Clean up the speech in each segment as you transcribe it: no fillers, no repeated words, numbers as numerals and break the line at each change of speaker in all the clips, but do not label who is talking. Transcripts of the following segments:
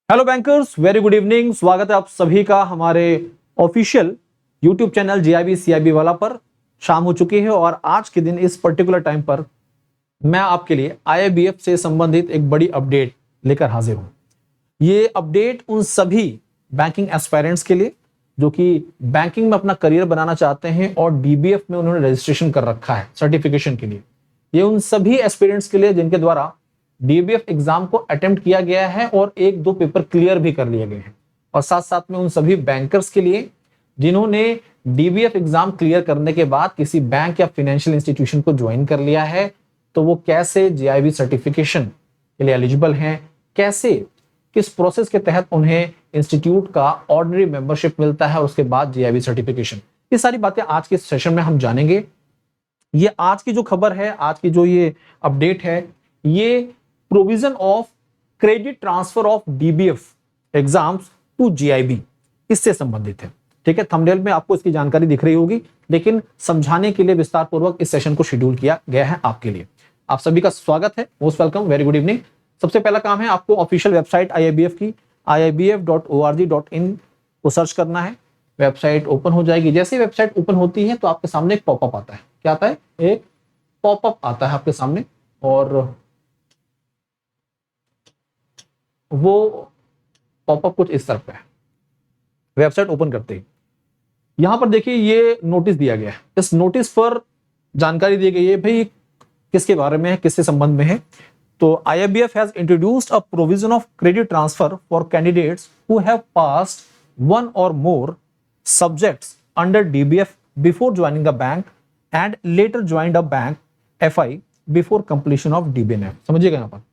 Hello bankers, very good evening. स्वागत है आप सभी का हमारे official YouTube channel GIB CIB वाला पर। शाम हो चुकी है और आज के दिन इस पर्टिकुलर टाइम पर मैं आपके लिए आईआईबीएफ से संबंधित एक बड़ी अपडेट लेकर हाजिर हूं। ये अपडेट उन सभी बैंकिंग एस्पायरेंट्स के लिए जो कि बैंकिंग में अपना करियर बनाना चाहते हैं और डीबीएफ में उन्होंने रजिस्ट्रेशन कर रखा है सर्टिफिकेशन के लिए। ये उन सभी एस्पिरेंट्स के लिए जिनके द्वारा डीबीएफ एग्जाम को अटेम्प्ट किया गया है और एक दो पेपर क्लियर भी कर लिए गए हैं, और साथ साथ में उन सभी बैंकर्स के लिए जिन्होंने डीबीएफ एग्जाम क्लियर करने के बाद किसी बैंक या फाइनेंशियल इंस्टीट्यूशन को ज्वाइन कर लिया है, तो वो कैसे जीआईबी सर्टिफिकेशन के लिए एलिजिबल हैं, कैसे किस प्रोसेस के तहत उन्हें इंस्टीट्यूट का ऑर्डिनरी मेंबरशिप मिलता है और उसके बाद जीआईबी सर्टिफिकेशन। ये सारी बातें आज के सेशन में हम जानेंगे। ये आज की जो खबर है, आज की जो ये अपडेट है, ये provision of credit transfer of DBF exams to GIB इससे संबंधित है। ठीक है, थंबनेल में आपको इसकी जानकारी दिख रही होगी, लेकिन समझाने के लिए विस्तार पूर्वक इस सेशन को शेड्यूल किया गया है आपके लिए। आप सभी का स्वागत है, most welcome, very good evening. सबसे पहला काम है आपको ऑफिशियल वेबसाइट आईआईबीएफ की iibf.org.in को सर्च करना है। वेबसाइट ओपन हो जाएगी। जैसे ही वेबसाइट ओपन होती है तो आपके सामने एक पॉपअप आता है। क्या आता है? एक पॉपअप आता है आपके सामने, और वो पॉपअप कुछ इस तरफ है। वेबसाइट ओपन करते ही यहां पर देखिए ये नोटिस दिया गया है। इस नोटिस पर जानकारी दी गई है भाई किसके बारे में है, किससे संबंध में है। तो IIBF has introduced a provision of credit transfer for candidates who have passed one or more subjects under DBF before joining the bank and later joined a bank FI before completion of DBNF। समझिएगा यहाँ पर।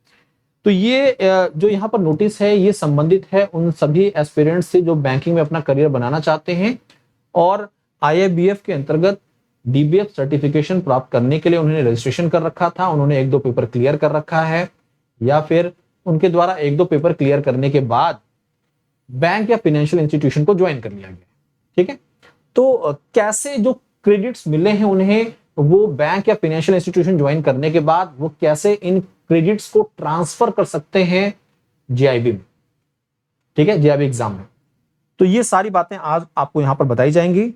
तो ये जो यहाँ पर notice है ये संबंधित है उन सभी एस्पिरेंट्स से जो बैंकिंग में अपना करियर बनाना चाहते हैं और IIBF के अंतर्गत डीबीएफ सर्टिफिकेशन प्राप्त करने के लिए उन्होंने रजिस्ट्रेशन कर रखा था, उन्होंने एक दो पेपर क्लियर कर रखा है, या फिर उनके द्वारा एक दो पेपर क्लियर करने के बाद बैंक या फाइनेंशियल इंस्टीट्यूशन को ज्वाइन कर लिया गया। ठीक है, तो कैसे जो क्रेडिट्स मिले हैं उन्हें, वो बैंक या फाइनेंशियल इंस्टीट्यूशन ज्वाइन करने के बाद वो कैसे इन क्रेडिट्स को ट्रांसफर कर सकते हैं जीआईबी में। ठीक है, जीआईबी एग्जाम में। तो ये सारी बातें आज आपको यहां पर बताई जाएंगी।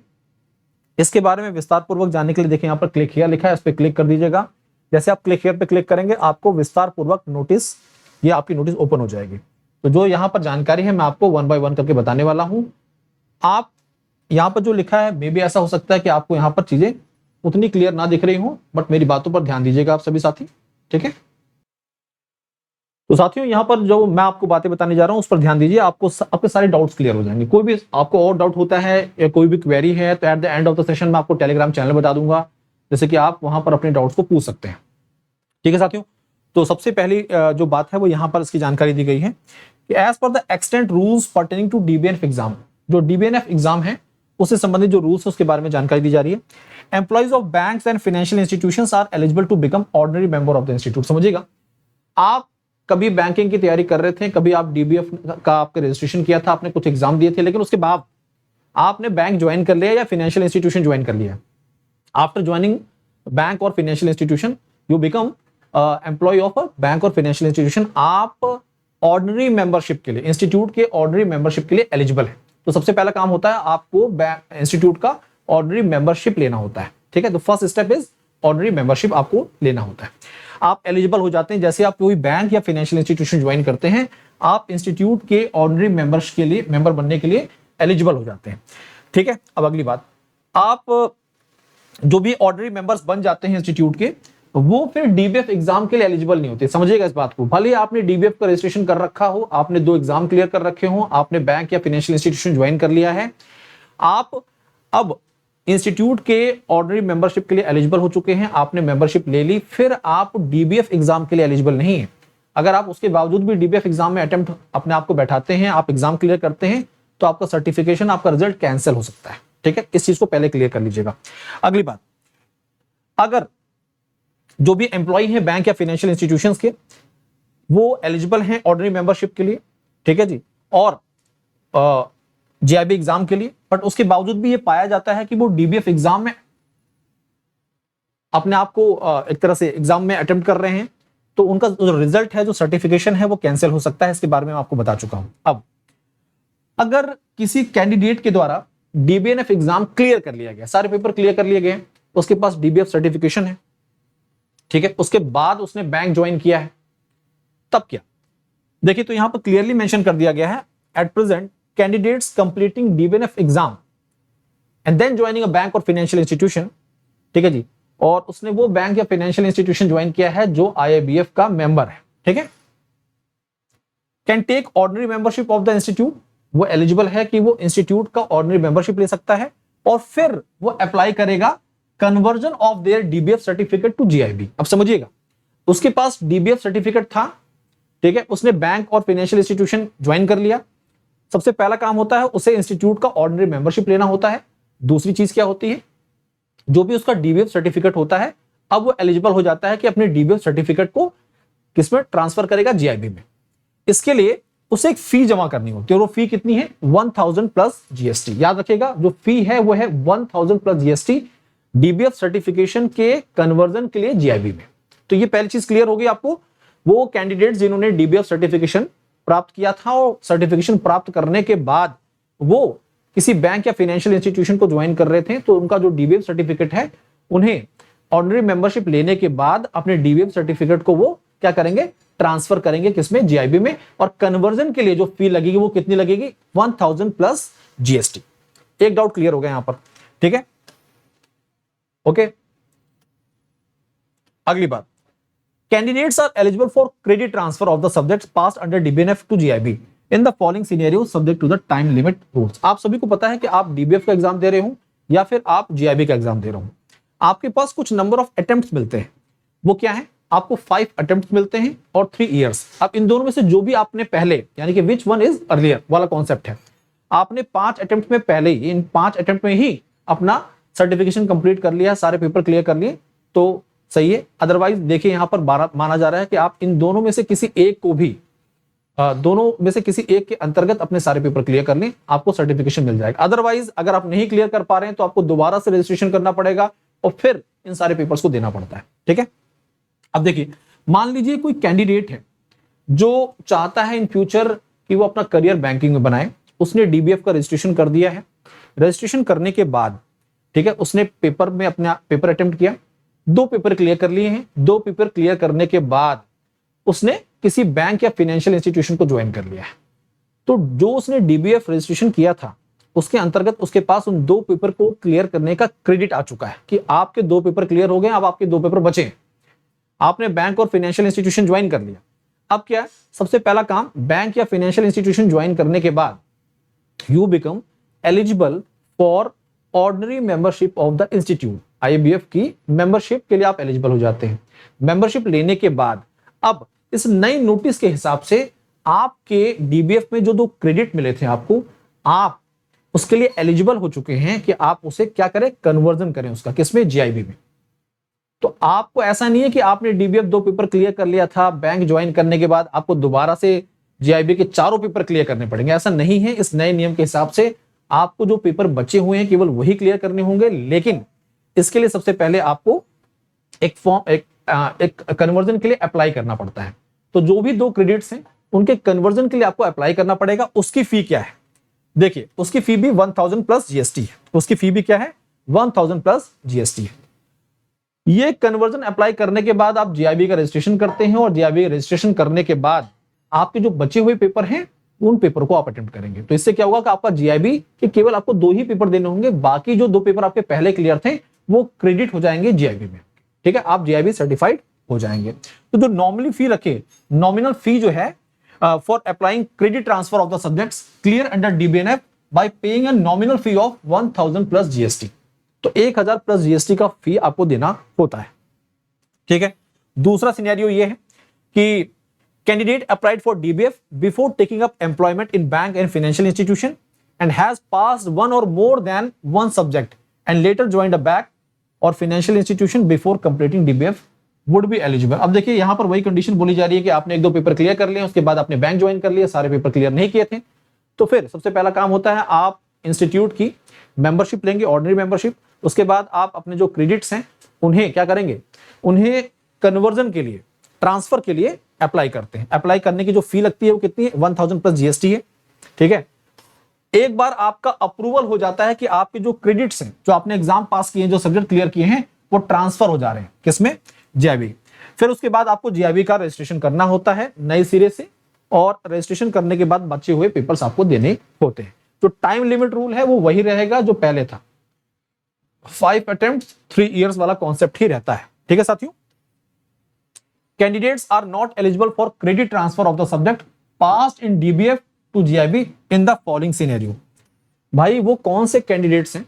इसके बारे में विस्तार पूर्वक जानने के लिए देखिए यहाँ पर क्लिक हियर लिखा है, इस पर क्लिक कर दीजिएगा। जैसे आप क्लिक हियर पे क्लिक करेंगे आपको विस्तार पूर्वक नोटिस, ये आपकी नोटिस ओपन हो जाएगी। तो जो यहाँ पर जानकारी है मैं आपको वन बाय वन करके बताने वाला हूं। आप यहाँ पर जो लिखा है मे भी ऐसा हो सकता है कि आपको यहाँ पर चीजें उतनी क्लियर ना दिख रही हो, बट मेरी बातों पर ध्यान दीजिएगा आप सभी साथी। ठीक है, तो साथियों यहाँ पर जो मैं आपको बातें बताने जा रहा हूं उस पर ध्यान दीजिए, आपको आपके सारे डाउट्स क्लियर हो जाएंगे। कोई भी आपको और डाउट होता है या कोई भी क्वेरी है तो at the end of the session मैं आपको टेलीग्राम चैनल बता दूंगा, जैसे कि आप वहां पर अपने डाउट्स को पूछ सकते हैं। ठीक है साथियों, तो सबसे पहली जो बात है वो यहाँ पर इसकी जानकारी दी गई है कि as per the extent rules pertaining to DBF exam, जो डीबीएफ एग्जाम है उससे संबंधित जो रूल्स है उसके बारे में जानकारी दी जा रही है। Employees of banks and financial institutions are eligible to become ordinary member of the institute. समझिएगा, आप कभी बैंकिंग की तैयारी कर रहे थे, कभी आप डीबीएफ का आपके रजिस्ट्रेशन किया था, आपने कुछ एग्जाम दिए थे, लेकिन उसके बाद आपने बैंक ज्वाइन कर लिया या फाइनेंशियल इंस्टीट्यूशन ज्वाइन कर लिया। आफ्टर ज्वाइनिंग बैंक और financial institution you become employ of a bank और फाइनेंशियल इंस्टीट्यूशन। आप ऑर्डिनरी मेंबरशिप के लिए, इंस्टीट्यूट के ऑर्डिनरी मेंबरशिप के लिए एलिजिबल है। तो सबसे पहला काम होता है आपको इंस्टीट्यूट का ऑर्डिनरी मेंबरशिप लेना होता है। ठीक है, तो first step is ordinary membership आपको लेना होता है। आप एलिजिबल हो जाते हैं जैसे आप कोई बैंक या फाइनेंशियल इंस्टीट्यूशन ज्वाइन करते हैं, आप इंस्टीट्यूट के ऑर्डिनरी मेंबर्स के लिए, मेंबर बनने के लिए एलिजिबल हो जाते हैं। ठीक है, अब अगली बात, आप जो भी ऑर्डिनरी मेंबर्स बन जाते हैं इंस्टीट्यूट के, वो फिर डीबीएफ एग्जाम के लिए एलिजिबल नहीं होते। समझिएगा इस बात को। भले ही आपने डीबीएफ का रजिस्ट्रेशन कर रखा हो, आपने 2 एग्जाम क्लियर कर रखे हो, आपने बैंक या फाइनेंशियल इंस्टीट्यूशन ज्वाइन कर लिया है, आप अब इंस्टीट्यूट के ऑर्डिनरी मेंबरशिप के लिए एलिजिबल हो चुके हैं, आपने मेंबरशिप ले ली, फिर आप डीबीएफ एग्जाम के लिए एलिजिबल नहीं है। अगर आप उसके बावजूद भी डीबीएफ एग्जाम में अटेम्प्ट अपने आप को बैठाते हैं, आप एग्जाम क्लियर करते हैं, तो आपका सर्टिफिकेशन, आपका रिजल्ट कैंसिल हो सकता है। ठीक है, इस चीज को पहले क्लियर कर लीजिएगा। अगली बात, अगर जो भी एम्प्लॉय है बैंक या फाइनेंशियल इंस्टीट्यूशंस के, वो एलिजिबल हैं ऑर्डिनरी मेंबरशिप के लिए, ठीक है जी, और जीआईबी एग्जाम के लिए, बट उसके बावजूद भी ये पाया जाता है कि वो डीबीएफ एग्जाम में अपने आप को एक तरह से एग्जाम में अटेम्प्ट कर रहे हैं, तो उनका जो रिजल्ट है, जो सर्टिफिकेशन है, वो कैंसिल हो सकता है। इसके बारे में मैं आपको बता चुका हूं। अब अगर किसी कैंडिडेट के द्वारा डीबीएनएफ एग्जाम क्लियर कर लिया गया, सारे पेपर क्लियर कर लिए गए, उसके पास डीबीएफ सर्टिफिकेशन है, ठीक है, उसके बाद उसने बैंक ज्वाइन किया है, तब क्या? देखिए, तो यहां पर क्लियरली मेंशन कर दिया गया है, at present candidates completing DBNF exam and then joining a bank और फाइनेंशियल इंस्टीट्यूशन, ठीक है जी, और उसने वो बैंक या फाइनेंशियल इंस्टीट्यूशन ज्वाइन किया है जो आईआईबीएफ का मेंबर है, ठीक है, can take ordinary membership of the institute, वो एलिजिबल है कि वो इंस्टीट्यूट का ऑर्डिनरी मेंबरशिप ले सकता है, और फिर वो अप्लाई करेगा conversion of their DBF certificate to GIB. अब समझिएगा, उसके पास डीबीएफ सर्टिफिकेट था, ठीक है, उसने बैंक और फाइनेंशियल इंस्टीट्यूशन ज्वाइन कर लिया। सबसे पहला काम होता है उसे इंस्टीट्यूट का ऑर्डिनरी मेंबरशिप लेना होता है। दूसरी चीज क्या होती है, जो भी उसका डीबीएफ सर्टिफिकेट होता है, अब वो एलिजिबल हो जाता है कि अपने डीबीएफ सर्टिफिकेट को किसमें ट्रांसफर करेगा, जीआईबी में। इसके लिए उसे एक फी जमा करनी होती है, और वो फी कितनी है, 1000 प्लस जीएसटी। याद रखिएगा, जो फी है वो है 1000 प्लस जीएसटी डीबीएफ सर्टिफिकेशन के कन्वर्जन के लिए जीआईबी में। तो ये पहली चीज क्लियर होगी आपको। वो कैंडिडेट्स जिन्होंने डीबीएफ सर्टिफिकेशन प्राप्त किया था, और सर्टिफिकेशन प्राप्त करने के बाद वो किसी बैंक या फाइनेंशियल इंस्टीट्यूशन को ज्वाइन कर रहे थे, तो उनका जो डीबीएफ सर्टिफिकेट है, उन्हें ऑर्डिनरी मेंबरशिप लेने के बाद अपने डीबीएफ सर्टिफिकेट को वो क्या करेंगे, ट्रांसफर करेंगे किसमें, जीआईबी में। और कन्वर्जन के लिए जो फी लगेगी वो कितनी लगेगी, 1000 प्लस जीएसटी। एक डाउट क्लियर हो गया यहां पर, ठीक है, ओके। अगली बात, candidates are eligible for credit transfer of the subjects passed under DBNF to GIB in the following scenario subject to the time limit rules. आप सभी को पता है कि आप डीबीएफ का एग्जाम दे रहे हो या फिर आप जीआईबी का एग्जाम दे रहे हो, आपके पास कुछ नंबर ऑफ अटेम्प्ट्स मिलते हैं। वो क्या है, आपको 5 अटेम्प्ट्स मिलते हैं और 3 इयर्स। अब इन दोनों में से जो भी आपने पहले, यानी कि विच वन इज अर्लियर वाला कॉन्सेप्ट है, आपने 5 अटेम्प्ट में पहले ही, इन 5 अटेम्प्ट में ही अपना सर्टिफिकेशन कंप्लीट कर लिया, सारे पेपर क्लियर कर लिए, तो सही है। अदरवाइज देखिए, यहां पर माना जा रहा है कि आप इन दोनों में से किसी एक को भी, दोनों में से किसी एक के अंतर्गत अपने सारे पेपर क्लियर कर लें, आपको सर्टिफिकेशन मिल जाएगा। अदरवाइज अगर आप नहीं क्लियर कर पा रहे हैं तो आपको दोबारा से रजिस्ट्रेशन करना पड़ेगा और फिर इन सारे पेपर्स को देना पड़ता है, ठीक है। अब देखिए, मान लीजिए कोई कैंडिडेट है जो चाहता है इन फ्यूचर कि वो अपना करियर बैंकिंग में बनाए, उसने डीबीएफ का रजिस्ट्रेशन कर दिया है। रजिस्ट्रेशन करने के बाद, ठीक है, उसने पेपर में अपना पेपर अटेम्प्ट किया, 2 पेपर क्लियर कर लिए हैं। 2 पेपर क्लियर करने के बाद उसने किसी बैंक या फाइनेंशियल इंस्टीट्यूशन को ज्वाइन कर लिया है। तो जो उसने डीबीएफ रजिस्ट्रेशन किया था, उसके अंतर्गत उसके पास उन 2 पेपर को क्लियर करने का क्रेडिट आ चुका है कि आपके 2 पेपर क्लियर हो गए, अब आपके 2 पेपर बचे हैं। आपने बैंक और फाइनेंशियल इंस्टीट्यूशन ज्वाइन कर लिया। अब क्या है, सबसे पहला काम, बैंक या फाइनेंशियल इंस्टीट्यूशन ज्वाइन करने के बाद you become eligible for ordinary membership of the institute. IIBF की मेंबरशिप के लिए आप एलिजिबल हो जाते हैं। मेंबरशिप लेने के बाद अब इस नई नोटिस के हिसाब से आपके डीबीएफ में जो 2 क्रेडिट मिले थे आपको, आप उसके लिए एलिजिबल हो चुके हैं कि आप उसे क्या करें, कन्वर्जन करें उसका, किसमें, जीआईबी में। तो आपको ऐसा नहीं है कि आपने डीबीएफ 2 पेपर क्लियर कर लिया था, बैंक ज्वाइन करने के बाद आपको दोबारा से जीआईबी के 4 पेपर क्लियर करने पड़ेंगे, ऐसा नहीं है। इस नए नियम के हिसाब से आपको जो पेपर बचे हुए हैं केवल वही क्लियर करने होंगे, लेकिन इसके लिए सबसे पहले आपको एक फॉर्म, एक कन्वर्जन के लिए अप्लाई करना पड़ता है। तो जो भी 2 क्रेडिट्स हैं उनके कन्वर्जन के लिए आपको अप्लाई करना पड़ेगा। उसकी फी क्या है, देखिए, उसकी फी भी 1000 प्लस जीएसटी है। उसकी फी भी क्या है, 1000 प्लस जीएसटी है। ये कन्वर्जन अप्लाई करने के बाद आप जीआईबी का रजिस्ट्रेशन करते हैं, और जीआईबी रजिस्ट्रेशन करने के बाद आपके जो बचे हुए पेपर हैं उन पेपर को आप अटेम्प्ट करेंगे। तो इससे क्या होगा कि आपका जीआईबी के केवल आपको 2 ही पेपर देने होंगे, बाकी जो 2 पेपर आपके पहले क्लियर थे वो क्रेडिट हो जाएंगे जीआईबी में, ठीक है, आप जीआईबी सर्टिफाइड हो जाएंगे। तो जो नॉर्मली फी रखे, नॉमिनल फी जो है for applying credit transfer of the subjects clear under DBNF by paying a nominal fee of 1000 plus GST, तो 1000 प्लस जीएसटी का फी आपको देना होता है, ठीक है। दूसरा सिनेरियो ये है कि candidate applied for DBF before taking up employment in bank and financial institution and has passed 1 or more than 1 subject and later joined a bank और financial institution before completing DBF would be eligible. अब देखिए, यहां पर वही condition बोली जा रही है कि आपने 1-2 पेपर क्लियर कर लिए, उसके बाद आपने बैंक ज्वाइन कर लिया, सारे पेपर क्लियर नहीं किए थे, तो फिर सबसे पहला काम होता है आप इंस्टीट्यूट की मेंबरशिप लेंगे, ऑर्डिनरी मेंबरशिप। उसके बाद आप अपने जो क्रेडिट्स हैं उन्हें क्या करेंगे, उन्हें कन्वर्जन के लिए ट्रांसफर के लिए अप्लाई करते हैं। अप्लाई करने की जो फी लगती है वो कितनी है, 1000 प्लस जीएसटी है। ठीक है, एक बार आपका अप्रूवल हो जाता है कि आपके जो क्रेडिट्स हैं, जो आपने एग्जाम पास किए हैं, जो सब्जेक्ट क्लियर किए हैं, वो ट्रांसफर हो जा रहे हैं किसमें, जीआईबी। फिर उसके बाद आपको जीआईबी का रजिस्ट्रेशन करना होता है नए सिरे से, और रजिस्ट्रेशन करने के बाद बचे हुए पेपर्स आपको देने होते हैं। जो टाइम लिमिट रूल है वो वही रहेगा जो पहले था, 5 अटेम्प्ट्स 3 इयर्स वाला कॉन्सेप्ट ही रहता है। ठीक है साथियों, candidates are not eligible for credit transfer of the subject passed in DBF to GIB in the following scenario. भाई वो कौन से कैंडिडेट्स हैं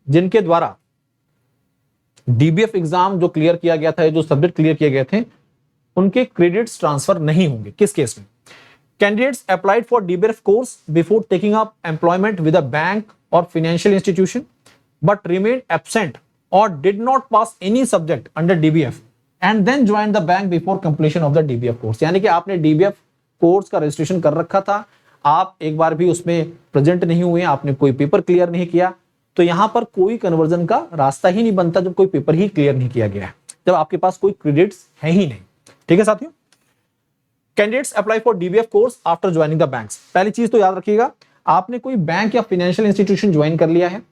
जिनके द्वारा डीबीएफ एग्जाम जो क्लियर किया गया था, जो सब्जेक्ट क्लियर किए गए थे, उनके क्रेडिट्स ट्रांसफर नहीं होंगे। किस केस में, candidates applied for DBF course before taking up employment with a bank और financial institution but remain absent or did not pass any subject under DBF and then join the bank before completion of the DBF course. यानी कि आपने DBF course का registration कर रखा था, आप एक बार भी उसमें प्रेजेंट नहीं हुए, आपने कोई पेपर क्लियर नहीं किया, तो यहां पर कोई कन्वर्जन का रास्ता ही नहीं बनता जब कोई पेपर ही क्लियर नहीं किया गया है, जब आपके पास कोई क्रेडिट्स है ही नहीं। ठीक है साथियों, candidates apply for DBF course after joining the banks. पहली चीज तो याद रखिएगा, आपने कोई बैंक या फाइनेंशियल इंस्टीट्यूशन ज्वाइन कर लिया है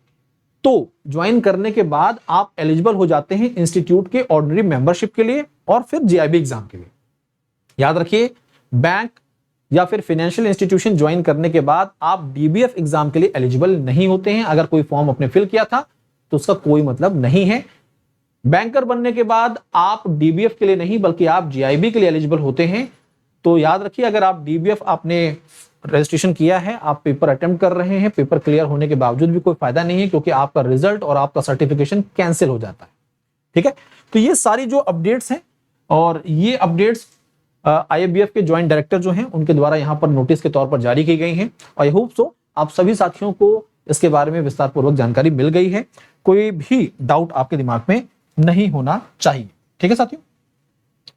तो ज्वाइन करने के बाद आप एलिजिबल हो जाते हैं इंस्टीट्यूट के ऑर्डिनरी मेंबरशिप के लिए और फिर जीआईबी एग्जाम के लिए। याद रखिए, बैंक या फिर फाइनेंशियल इंस्टीट्यूशन ज्वाइन करने के बाद आप डीबीएफ एग्जाम के लिए एलिजिबल नहीं होते हैं। अगर कोई फॉर्म अपने फिल किया था तो उसका कोई मतलब नहीं है। बैंकर बनने के बाद आप डीबीएफ के लिए नहीं बल्कि आप जीआईबी के लिए एलिजिबल होते हैं। तो याद रखिए, अगर आप डीबीएफ आपने रजिस्ट्रेशन किया है, आप पेपर अटेम्प्ट कर रहे हैं, पेपर क्लियर होने के बावजूद भी कोई फायदा नहीं है, क्योंकि आपका रिजल्ट और आपका सर्टिफिकेशन कैंसिल हो जाता है। ठीक है, तो ये सारी जो अपडेट्स हैं, और ये अपडेट्स आईएबीएफ के ज्वाइंट डायरेक्टर जो हैं उनके द्वारा यहाँ पर नोटिस के तौर पर जारी की गई हैं। आई होप सो आप सभी साथियों को इसके बारे में विस्तार पूर्वक जानकारी मिल गई है, कोई भी डाउट आपके दिमाग में नहीं होना चाहिए। ठीक है साथियों,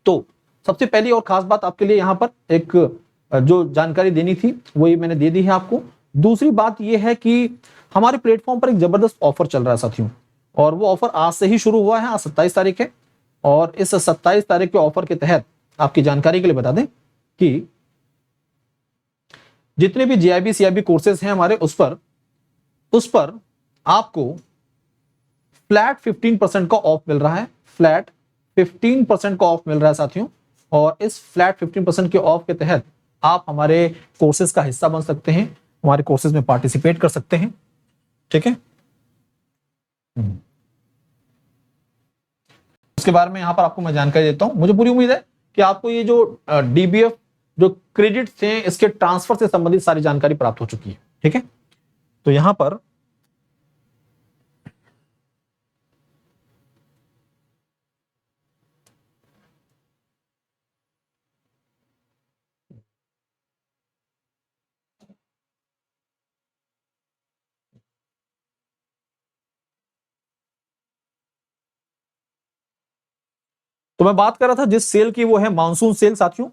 तो सबसे पहली और खास बात आपके लिए यहाँ पर एक जो जानकारी देनी थी वो ये मैंने दे दी है आपको। दूसरी बात ये है कि हमारे प्लेटफॉर्म पर एक जबरदस्त ऑफर चल रहा है साथियों, और वो ऑफर आज से ही शुरू हुआ है, आज 27 तारीख है। और इस 27 तारीख के ऑफर के तहत आपकी जानकारी के लिए बता दें कि जितने भी जीआईबी सीआईबी कोर्सेज हैं हमारे, उस पर आपको फ्लैट 15% का ऑफ मिल रहा है। फ्लैट 15% का ऑफ मिल रहा है साथियों, और इस फ्लैट 15% के ऑफ के तहत आप हमारे कोर्सेज का हिस्सा बन सकते हैं, हमारे कोर्सेज में पार्टिसिपेट कर सकते हैं। ठीक है, उसके बारे में यहां पर आपको मैं जानकारी देता हूं। मुझे पूरी उम्मीद है कि आपको ये जो डीबीएफ जो क्रेडिट थे इसके ट्रांसफर से संबंधित सारी जानकारी प्राप्त हो चुकी है। ठीक है, तो यहां पर तो मैं बात कर रहा था जिस सेल की, वो है मानसून सेल साथियों,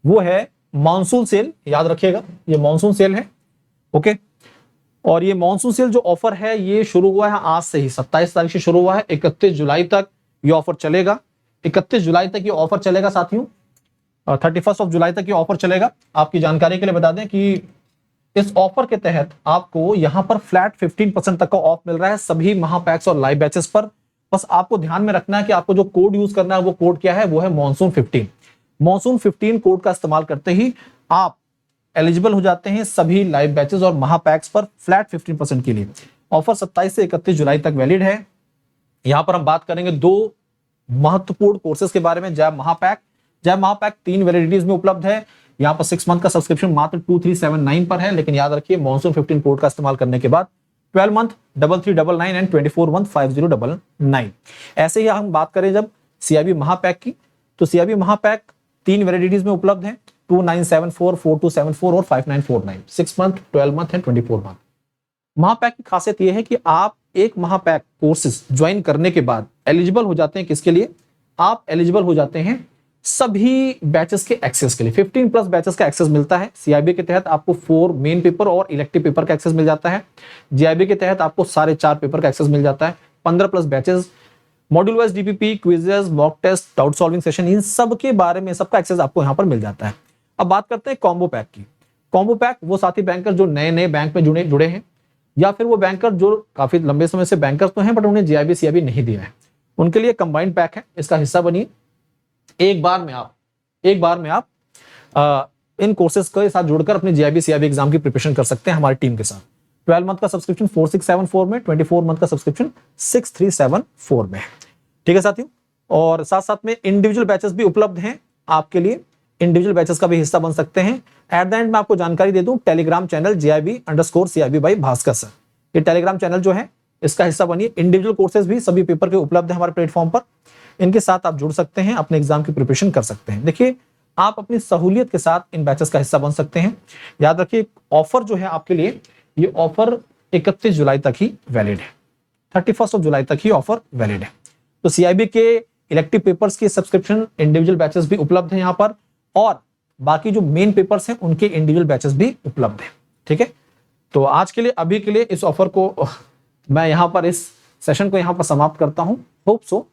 वो है मानसून सेल। याद रखिएगा, ये मानसून सेल है। ओके, और ये मानसून सेल जो ऑफर है ये शुरू हुआ है आज से ही, 27 तारीख से शुरू हुआ है, 31 जुलाई तक ये ऑफर चलेगा। 31 जुलाई तक ये ऑफर चलेगा साथियों, 31 ऑफ जुलाई तक ये ऑफर चलेगा। आपकी जानकारी के लिए बता दें कि इस ऑफर के तहत आपको यहां पर फ्लैट 15% तक का ऑफ मिल रहा है सभी महापैक्स और लाइव बैचेस पर। बस आपको ध्यान में रखना है कि आपको जो कोड यूज करना है वो कोड क्या है, वो है मॉनसून 15। मॉनसून 15 कोड का इस्तेमाल करते ही आप एलिजिबल हो जाते हैं सभी लाइव बैचेस और महापैक्स पर फ्लैट 15% के लिए। ऑफर 27 से 31 जुलाई तक वैलिड है। यहां पर हम बात करेंगे दो महत्वपूर्ण कोर्सेज के बारे में। जैब महापैक 3 वैलिडिटीज में उपलब्ध है। यहां पर 6 मंथ का सब्सक्रिप्शन मात्र 2379 पर है, लेकिन याद रखिए मॉनसून 15 कोड का इस्तेमाल करने के बाद 12 मंथ 3399 एंड 24 मंथ 5099। ऐसे ही हम बात करें जब सीआईबी महापैक की, तो सीआईबी महापैक 3 वैलिडिटीज में उपलब्ध है, 2974, 4274 और 5949। 6 मंथ, 12 मंथ एंड 24 मंथ। महापैक की खासियत यह है कि आप एक महापैक कोर्सेज ज्वाइन करने के बाद एलिजिबल हो जाते हैं किसके लिए, आप एलिजिबल हो जाते हैं सभी बैचेस के एक्सेस के लिए। 15 प्लस बैचेस का एक्सेस मिलता है। सीआईबी के तहत आपको 4 मेन पेपर और इलेक्टिव पेपर का एक्सेस मिल जाता है। जीआईबी के तहत आपको सारे 4 पेपर का एक्सेस मिल जाता है। 15 plus batches module wise DPP, quizzes, mock test, doubt solving session, इन सब के बारे में सबका एक्सेस आपको यहाँ पर मिल जाता है। अब बात करते हैं कॉम्बो पैक की। कॉम्बो पैक वो साथी बैंकर जो नए नए बैंक में जुड़े हैं, या फिर वो बैंकर जो काफी लंबे समय से बैंकर्स तो हैं बट उन्हें जीआईबी सीआईबी नहीं दिया है, उनके लिए कंबाइंड पैक है। इसका हिस्सा बनिए। एक बार में आप इन कोर्सेज के साथ जुड़कर अपने जीआईबी सीआईबी एग्जाम की प्रिपरेशन कर सकते हैं हमारी टीम के साथ। 12 मंथ का सब्सक्रिप्शन 4674 में, 24 मंथ का सब्सक्रिप्शन 6374 में। ठीक है साथियों, और साथ साथ में इंडिविजुअल बैचेस भी उपलब्ध हैं आपके लिए। इंडिविजुअल बैचेस का भी हिस्सा बन सकते हैं। एट द एंड मैं आपको जानकारी दे दूं, Telegram channel JIB_CIB by Bhaskar sir, ये टेलीग्राम चैनल जो है इसका हिस्सा बनिए। इंडिविजुअल कोर्सेज भी सभी पेपर के उपलब्ध है हमारे प्लेटफॉर्म पर, इनके साथ आप जुड़ सकते हैं, अपने एग्जाम की प्रिपरेशन कर सकते हैं। देखिए, आप अपनी सहूलियत के साथ इन बैचेस का हिस्सा बन सकते हैं। याद रखिए, ऑफर जो है आपके लिए, ये ऑफर 31 जुलाई तक ही वैलिड है। 31 जुलाई तक ही ऑफर वैलिड है। तो सीआईबी के इलेक्टिव पेपर्स की सब्सक्रिप्शन, इंडिविजुअल बैचेस भी उपलब्ध है यहाँ पर, और बाकी जो मेन पेपर्स हैं उनके इंडिविजुअल बैचेस भी उपलब्ध है। ठीक है, तो आज के लिए, अभी के लिए इस ऑफर को मैं यहाँ पर, इस सेशन को यहाँ पर समाप्त करता हूँ। होप सो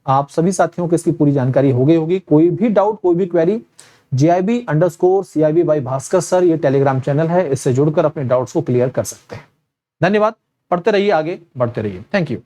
आप सभी साथियों को इसकी पूरी जानकारी हो गई होगी। कोई भी डाउट, कोई भी query, JIB_CIB by Bhaskar sir, ये टेलीग्राम चैनल है, इससे जुड़कर अपने डाउट्स को क्लियर कर सकते हैं। धन्यवाद। पढ़ते रहिए, आगे बढ़ते रहिए। Thank you.